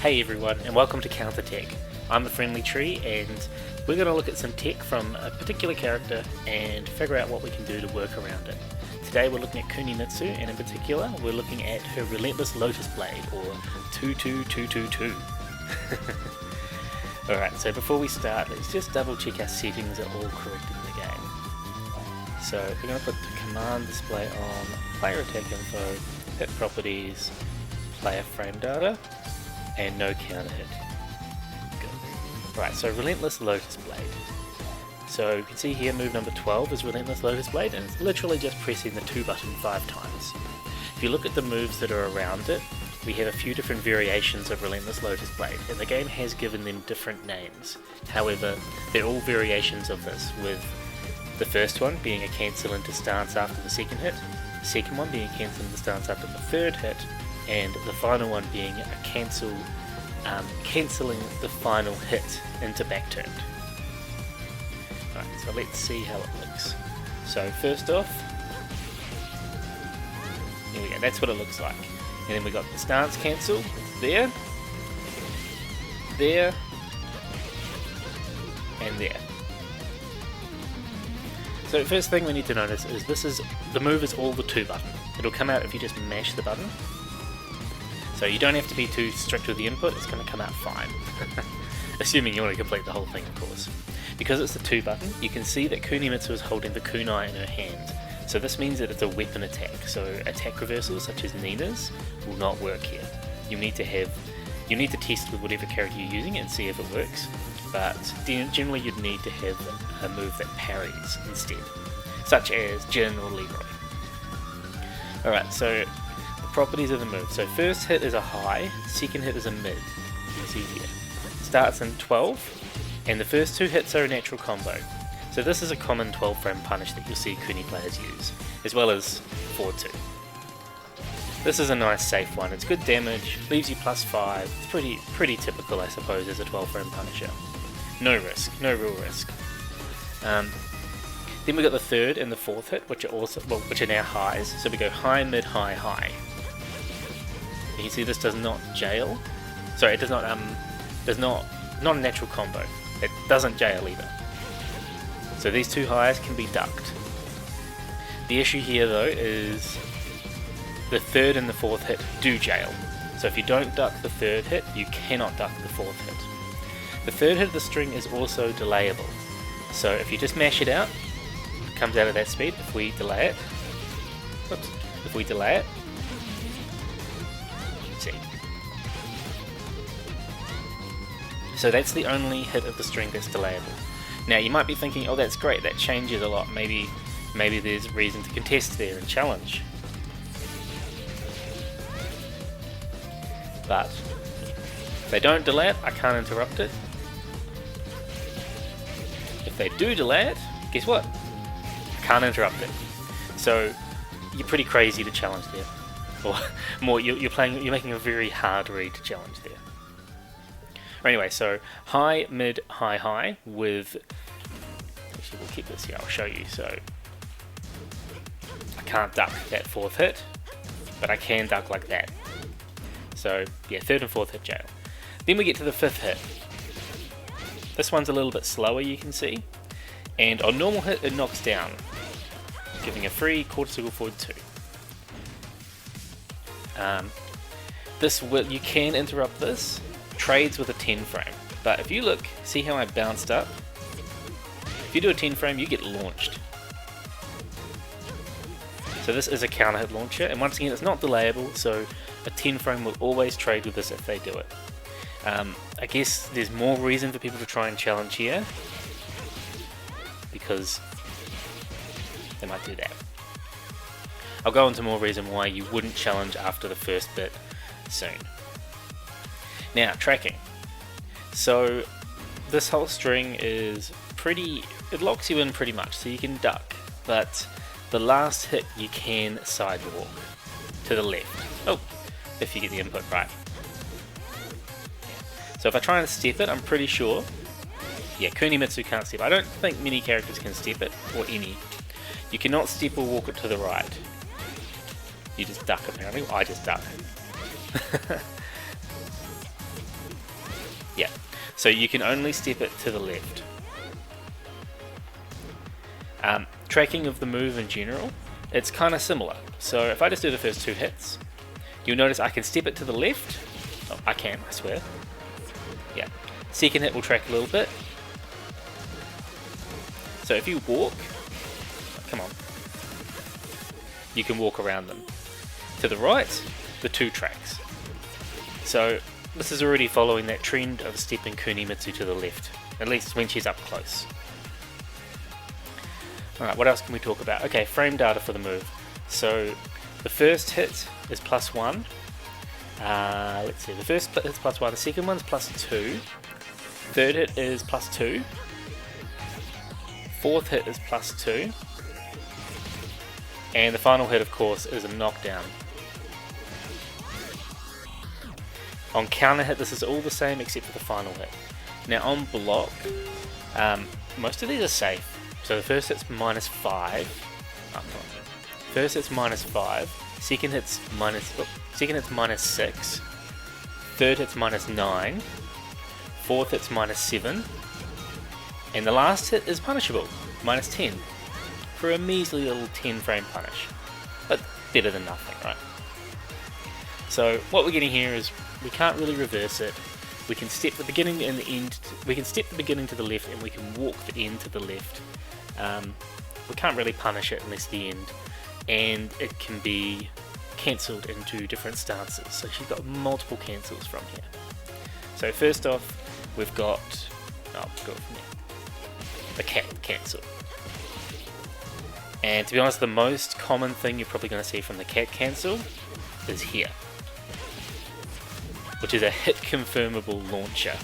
Hey everyone, and welcome to Counter Tech. I'm the Friendly Tree, and we're going to look at some tech from a particular character and figure out what we can do to work around it. Today we're looking at Kunimitsu, and in particular we're looking at her Relentless Lotus Blade, or 22222. Alright, so before we start, let's just double check our settings are all correct in the game. So we're going to put the command display on, player attack info, hit properties, player frame data, and no counter hit. Good. Right, so Relentless Lotus Blade. So you can see here move number 12 is Relentless Lotus Blade, and it's literally just pressing the 2 button 5 times. If you look at the moves that are around it, we have a few different variations of Relentless Lotus Blade, and the game has given them different names. However, they're all variations of this, with the first one being a cancel into stance after the second hit, the second one being a cancel into stance after the third hit, and the final one being a cancelling the final hit into back turned. Right, so let's see how it looks. So first off, here we go, that's what it looks like. And then we got the stance cancel, there, there, and there. So first thing we need to notice is the move is all the 2 button. It'll come out if you just mash the button. So you don't have to be too strict with the input, it's going to come out fine. Assuming you want to complete the whole thing, of course. Because it's the 2 button, you can see that Kunimitsu is holding the kunai in her hand. So this means that it's a weapon attack, so attack reversals such as Nina's will not work here. You need to test with whatever character you're using and see if it works, but generally you'd need to have a move that parries instead, such as Jin or Leroy. Alright, so properties of the move. So first hit is a high, second hit is a mid. You can see here. Starts in 12, and the first 2 hits are a natural combo. So this is a common 12 frame punish that you'll see Kuni players use, as well as 4-2. This is a nice safe one. It's good damage, leaves you +5. It's pretty typical, I suppose, as a 12 frame punisher. No risk, no real risk. Then we got the third and the fourth hit, which are now highs. So we go high, mid, high, high. You can see this does not jail. Sorry, it does not not a natural combo. It doesn't jail either. So these 2 highs can be ducked. The issue here though is the third and the fourth hit do jail. So if you don't duck the third hit, you cannot duck the fourth hit. The third hit of the string is also delayable. So if you just mash it out, it comes out at that speed. If we delay it, see. So that's the only hit of the string that's delayable. Now you might be thinking, oh that's great, that changes a lot, maybe there's reason to contest there and challenge. But if they don't delay it, I can't interrupt it. If they do delay it, guess what? I can't interrupt it. So you're pretty crazy to challenge there. Or more, you're making a very hard read to challenge there. Anyway, so high, mid, high, high with. Actually, we'll keep this here. I'll show you. So I can't duck that fourth hit, but I can duck like that. So yeah, third and fourth hit jail. Then we get to the fifth hit. This one's a little bit slower, you can see, and on normal hit it knocks down, giving a free quarter circle forward 2. You can interrupt this. Trades with a 10 frame, but if you look, see how I bounced up? If you do a 10 frame, you get launched. So this is a counter hit launcher, and once again, it's not delayable, so a 10 frame will always trade with this if they do it. I guess there's more reason for people to try and challenge here, because they might do that. I'll go into more reason why you wouldn't challenge after the first bit soon. Now, tracking. So this whole string is it locks you in pretty much, so you can duck, but the last hit you can sidewalk to the left. Oh, if you get the input right. So if I try and step it, I'm pretty sure, yeah, Kunimitsu can't step. I don't think many characters can step it, or any. You cannot step or walk it to the right. You just duck apparently. I just duck. So you can only step it to the left. Tracking of the move in general, it's kind of similar. So if I just do the first 2 hits, you'll notice I can step it to the left. Oh, I can, I swear. Yeah. Second hit will track a little bit. So if you walk, come on, you can walk around them. To the right, the 2 tracks. So this is already following that trend of stepping Kunimitsu to the left, at least when she's up close. Alright, what else can we talk about? Okay, frame data for the move. So the first hit is +1. Let's see, the first hit is +1, the second one's +2. Third hit is +2. Fourth hit is +2. And the final hit, of course, is a knockdown. On counter hit, this is all the same except for the final hit. Now on block, most of these are safe. So the first hit's -5. Oh, first hit's -5. Second hit's -6. Third hit's -9. Fourth hit's -7. And the last hit is punishable, -10. For a measly little 10 frame punish. But better than nothing, right? So what we're getting here is we can't really reverse it. We can step the beginning and the end. We can step the beginning to the left, and we can walk the end to the left. We can't really punish it unless the end, and it can be cancelled into different stances. So she's got multiple cancels from here. So first off, we've got the cat cancel. And to be honest, the most common thing you're probably going to see from the cat cancel is here, which is a hit confirmable launcher.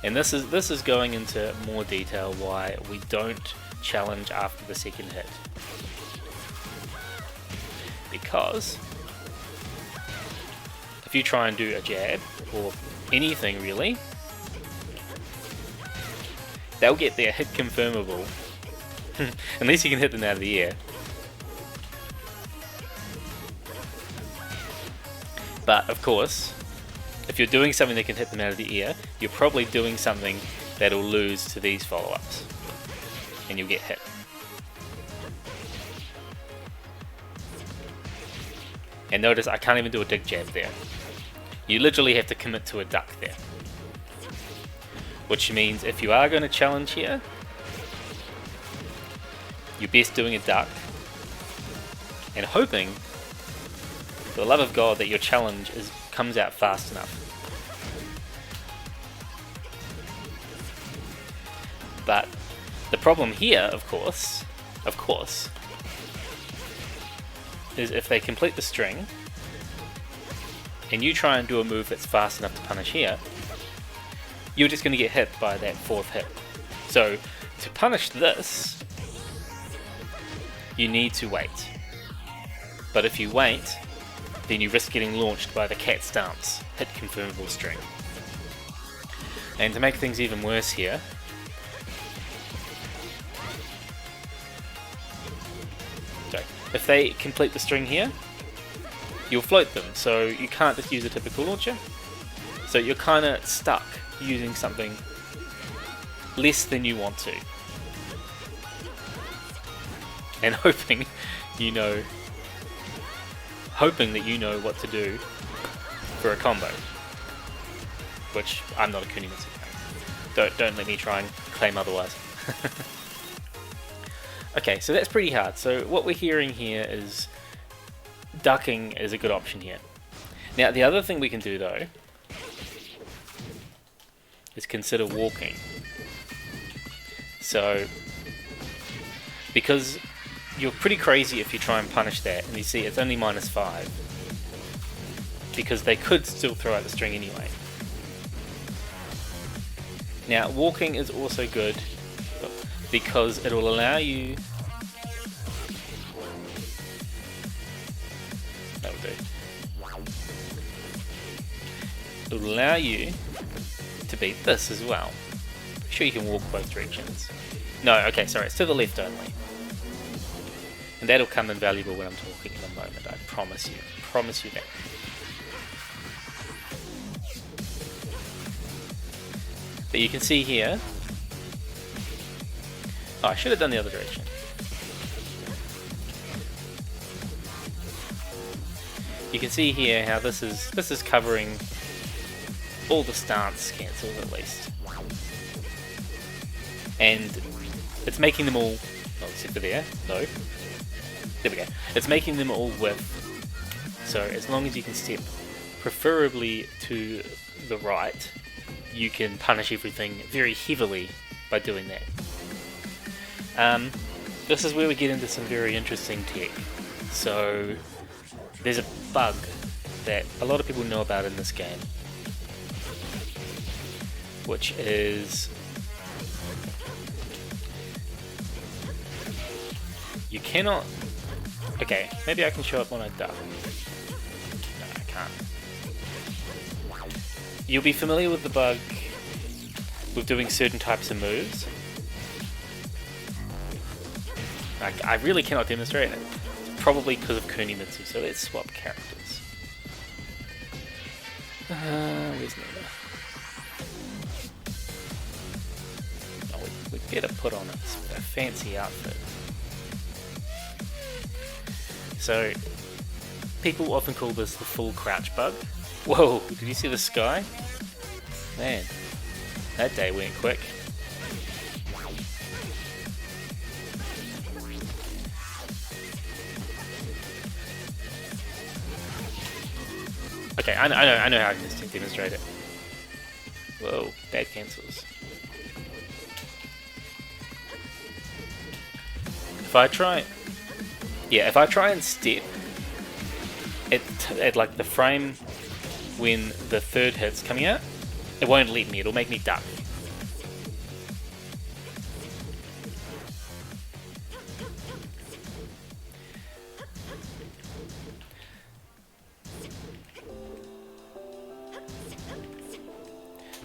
And this is going into more detail why we don't challenge after the second hit. Because if you try and do a jab, or anything really, they'll get their hit confirmable, unless you can hit them out of the air. But of course, if you're doing something that can hit them out of the air, you're probably doing something that'll lose to these follow-ups, and you'll get hit. And notice I can't even do a dig jab there. You literally have to commit to a duck there. Which means if you are going to challenge here, you're best doing a duck, and hoping, for the love of God, that your challenge comes out fast enough. But the problem here, of course, is if they complete the string, and you try and do a move that's fast enough to punish here, you're just going to get hit by that fourth hit. So to punish this, you need to wait. But if you wait, then you risk getting launched by the cat stance, hit confirmable string. And to make things even worse here, if they complete the string here, you'll float them, so you can't just use a typical launcher. So you're kind of stuck using something less than you want to, and hoping that you know what to do for a combo, which I'm not a Kunimitsu fan. Don't let me try and claim otherwise. Okay, so that's pretty hard. So what we're hearing here is ducking is a good option here. Now the other thing we can do though is consider walking. So because you're pretty crazy if you try and punish that, and you see it's only -5 because they could still throw out the string anyway. Now walking is also good because it will allow you, that'll do, it will allow you to beat this as well. I'm sure you can walk both directions. No, okay, sorry, it's to the left only. And that'll come invaluable when I'm talking in a moment, I promise you that. But you can see here... Oh, I should have done the other direction. You can see here how this is covering all the stance cancels at least. And it's making them all... Oh, except for there. No. There we go. It's making them all width. So as long as you can step preferably to the right, you can punish everything very heavily by doing that. This is where we get into some very interesting tech. So there's a bug that a lot of people know about in this game, which is you cannot... Okay, maybe I can show it when I duck. No, I can't. You'll be familiar with the bug with doing certain types of moves. I really cannot demonstrate it. It's probably because of Kunimitsu, so let's swap characters. Where's Nina? Oh, we better put on a fancy outfit. So, people often call this the full crouch bug. Whoa, did you see the sky? Man, that day went quick. Okay, I know how I can demonstrate it. Whoa, bad cancels. If I try and step at like the frame when the third hit's coming out, it won't let me, it'll make me duck.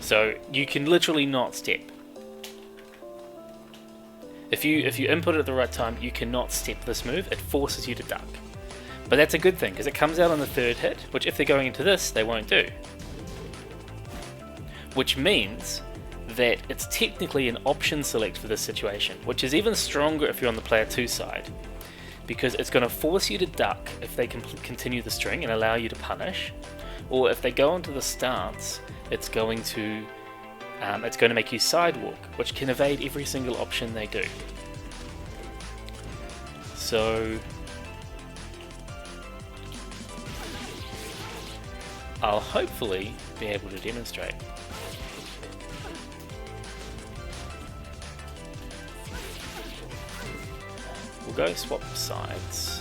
So you can literally not step. If you input it at the right time, you cannot step this move. It forces you to duck. But that's a good thing, because it comes out on the third hit, which if they're going into this, they won't do. Which means that it's technically an option select for this situation, which is even stronger if you're on the player 2 side, because it's going to force you to duck if they can continue the string and allow you to punish, or if they go into the stance, it's going to make you sidewalk, which can evade every single option they do. So I'll hopefully be able to demonstrate. We'll go swap sides.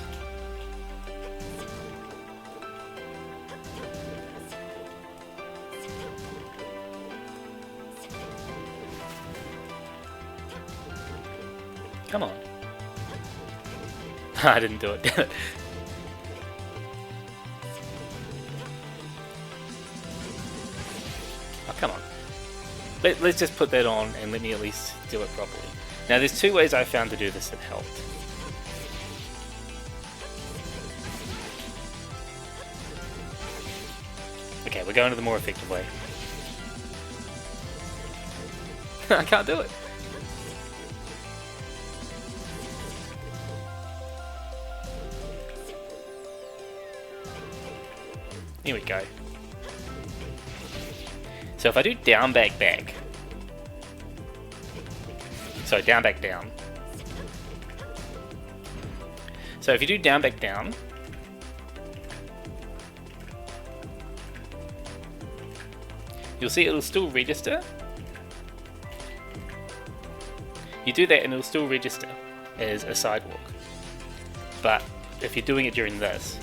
Come on. I didn't do it. Oh, come on. Let's just put that on and let me at least do it properly. Now there's two ways I found to do this that helped. Okay, we're going to the more effective way. I can't do it. Here we go. So if I do down, back, back. So down, back, down. So if you do down, back, down. You'll see it'll still register. You do that and it'll still register as a sidewalk. But if you're doing it during this,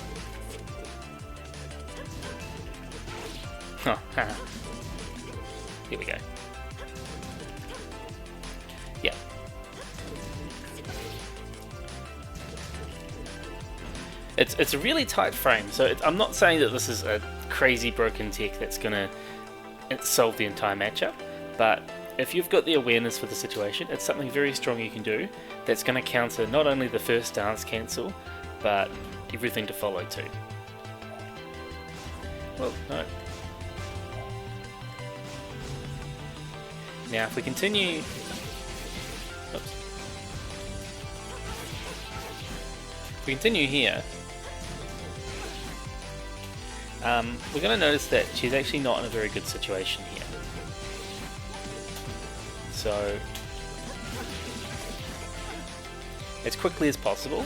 here we go. Yeah. It's a really tight frame, so I'm not saying that this is a crazy broken tech that's gonna solve the entire matchup, but if you've got the awareness for the situation, it's something very strong you can do that's gonna counter not only the first dance cancel, but everything to follow too. Well, no. Now if we continue... Oops. If we continue here, we're going to notice that she's actually not in a very good situation here. So, as quickly as possible,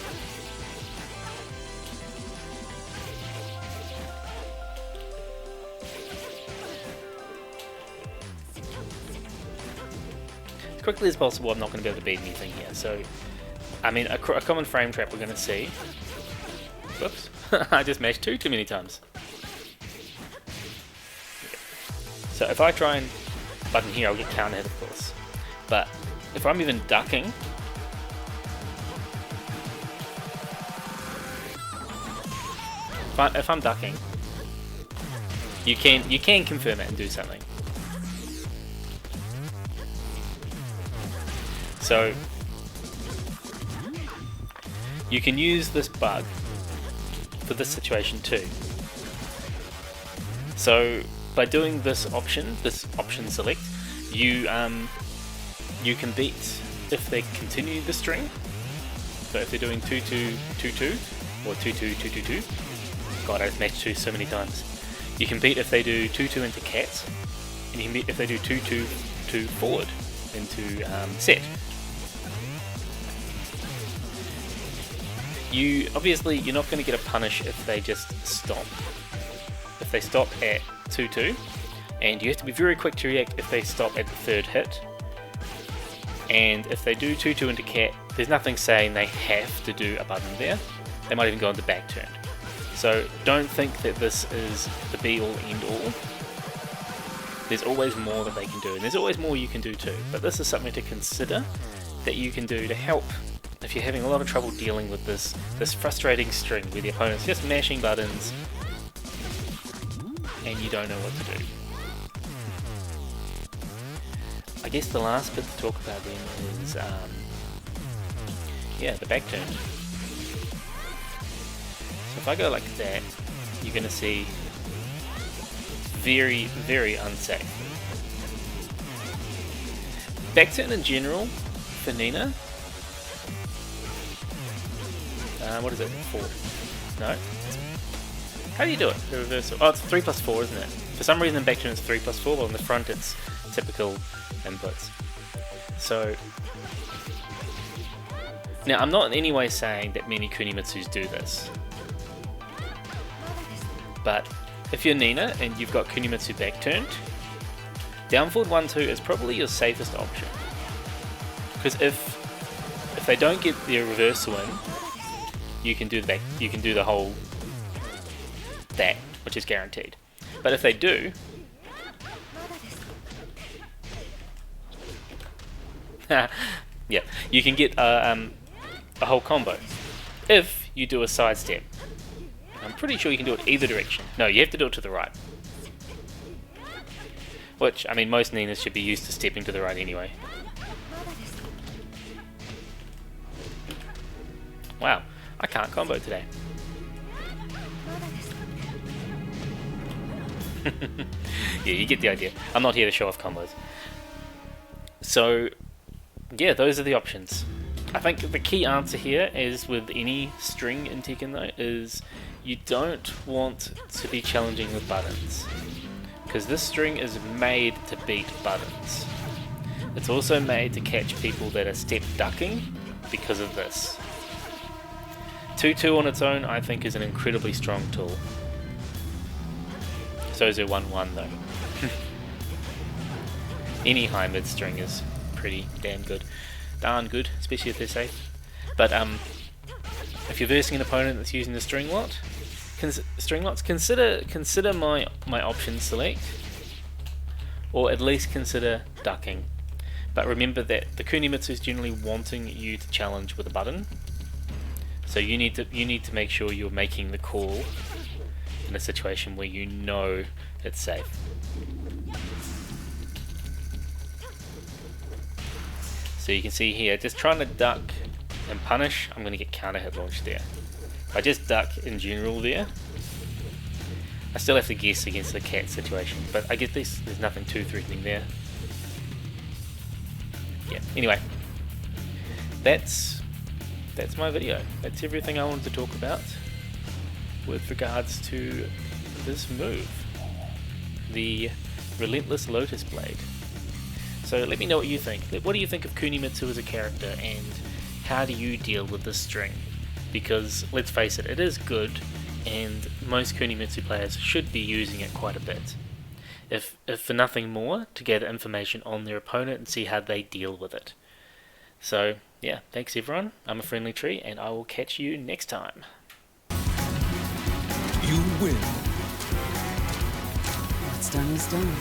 I'm not going to be able to beat anything here. So, I mean, a common frame trap we're going to see. Whoops, I just mashed too many times. So if I try and button here, I'll get counter hit, of course. But if I'm even ducking, if I'm ducking, you can confirm it and do something. So you can use this bug for this situation too. So by doing this option select, you can beat if they continue the string. So if they're doing 2-2-2-2 or 2-2-2-2-2, God, I've matched 2 so many times. You can beat if they do 2-2 into cat, and you can beat if they do 2-2-2 forward into set. Obviously you're not going to get a punish if they just stop. If they stop at 2-2, and you have to be very quick to react if they stop at the third hit. And if they do 2-2 into cat, there's nothing saying they have to do a button there. They might even go into back turn. So don't think that this is the be all end all. There's always more that they can do, and there's always more you can do too. But this is something to consider that you can do to help if you're having a lot of trouble dealing with this frustrating string where the opponent's just mashing buttons and you don't know what to do. I guess the last bit to talk about then is the back turn. So if I go like that, you're going to see very, very unsafe. Back turn in general for Nina. What is it? 4? No. How do you do it? The reversal. Oh, it's 3+4, isn't it? For some reason in back turn it's 3+4, but on the front it's typical inputs. So now I'm not in any way saying that many Kunimitsus do this, but if you're Nina and you've got Kunimitsu back turned, down forward 1-2 is probably your safest option, because if they don't get their reversal in, you can do the back, you can do the whole that, which is guaranteed. But if they do, yeah, you can get a whole combo if you do a sidestep. I'm pretty sure you can do it either direction. No, you have to do it to the right. Which, I mean, most Ninas should be used to stepping to the right anyway. Wow, I can't combo today. Yeah, you get the idea. I'm not here to show off combos. So, yeah, those are the options. I think the key answer here is with any string in Tekken though, is you don't want to be challenging with buttons, because this string is made to beat buttons. It's also made to catch people that are step ducking because of this. 2-2 on its own I think is an incredibly strong tool. So is a 1-1 though. Any high mid string is pretty damn good. Darn good, especially if they're safe. But if you're versing an opponent that's using the string lots, consider my option select, or at least consider ducking. But remember that the Kunimitsu is generally wanting you to challenge with a button, so you need to make sure you're making the call in a situation where you know it's safe. So you can see here, just trying to duck and punish, I'm going to get counter hit launched there. If I just duck in general there, I still have to guess against the cat situation, but I get there's nothing too threatening there. Anyway, that's my video. That's everything I wanted to talk about with regards to this move, the Relentless Lotus Blade. So let me know what you think. What do you think of Kunimitsu as a character, and how do you deal with this string? Because let's face it, it is good, and most Kunimitsu players should be using it quite a bit. If for nothing more, to gather information on their opponent and see how they deal with it. So yeah, thanks everyone. I'm a Friendly Tree, and I will catch you next time. You win. What's done is done.